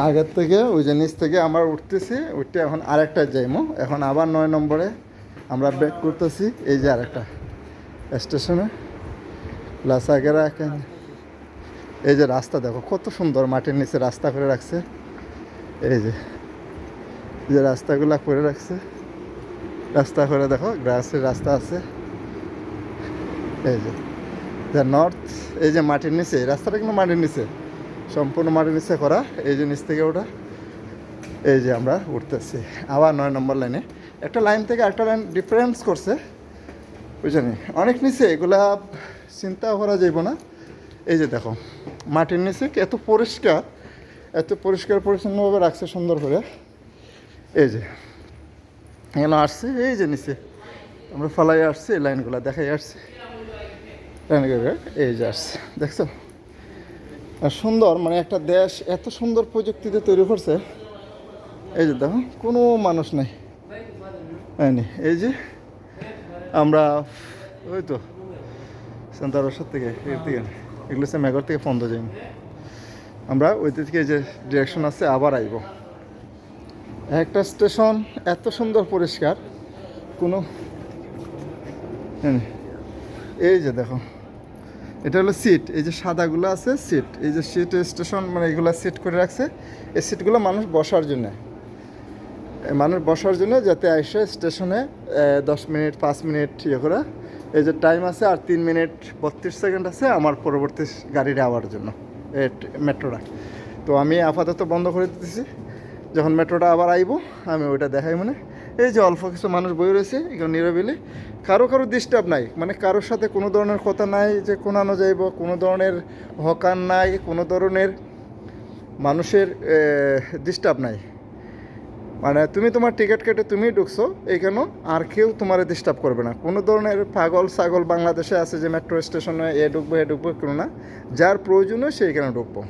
আগের থেকে ওই যে নিচ থেকে আমরা উঠতেছি, উঠতে এখন আরেকটা যাইমো। এখন আবার 9 নম্বরে আমরা ব্রেক করতেছি। এই যে আরেকটা স্টেশনে লাসাগেরা। এই যে রাস্তা দেখো কত সুন্দর, মাটির নিচে রাস্তা করে রাখছে। এই যে রাস্তাগুলা করে রাখছে, রাস্তা করে দেখো, গ্রাসের রাস্তা আছে। এই যে নর্থ, এই যে মাটির নিচে, এই রাস্তাটা কিন্তু মাটির নিচে, সম্পূর্ণ মাটির নিচে করা। এই যে নিচ থেকে ওটা, এই যে আমরা উঠতেছি আবার 9 নম্বর লাইনে। একটা লাইন থেকে একটা লাইন ডিফারেন্স করছে, বুঝলি, অনেক নিচে, এগুলা চিন্তা করা যাইব না। এই যে দেখো মাটির নিচে এত পরিষ্কার, এত পরিষ্কার পরিচ্ছন্নভাবে রাখছে সুন্দর করে। এই যে এখানে আসছে, এই যে নিচে আমরা ফলাই আসছি, এই লাইনগুলো দেখাই আসছি, এই যে আসছে, দেখছো। আর সুন্দর, মানে একটা দেশ এত সুন্দর প্রযুক্তিতে তৈরি করছে। এই যে দেখো কোনো মানুষ নেই, এই যে আমরা ওই তো সেন্তারসার থেকে এগুলো হচ্ছে মেঘর থেকে ফন্দ যাই, আমরা ওই থেকে যে ডিরেকশন আছে আবার আইব। একটা স্টেশন এত সুন্দর পরিষ্কার, কোনো এই যে দেখো এটা হলো সিট, এই যে সাদাগুলো আছে সিট, এই যে সিট স্টেশন, মানে এগুলো সিট করে রাখছে। এই সিটগুলো মানুষ বসার জন্য, যাতে এসে স্টেশনে 10 মিনিট 5 মিনিট ইয়ে করা। এই যে টাইম আছে আর 3 মিনিট 32 সেকেন্ড আছে আমার পরবর্তী গাড়িটা আওয়ার জন্য, মেট্রোটা। তো আমি আপাতত বন্ধ করে দিতেছি, যখন মেট্রোটা আবার আইব আমি ওইটা দেখাই। মানে এই যে অল্প কিছু মানুষ বই রয়েছে এখানে নিরবিলি, কারো ডিস্টার্ব নাই, মানে কারোর সাথে কোনো ধরনের কথা নাই যে কোনানো যাইব, কোনো ধরনের হকার নাই, কোনো ধরনের মানুষের ডিস্টার্ব নাই। মানে তুমি তোমার টিকিট কেটে তুমি ঢুকছো এইখানেও, আর কেউ তোমার ডিস্টার্ব করবে না। কোনো ধরনের পাগল ছাগল বাংলাদেশে আছে যে মেট্রো স্টেশনে এ ঢুকবো কোনো না, যার প্রয়োজনীয় সে এখানে ঢুকবো।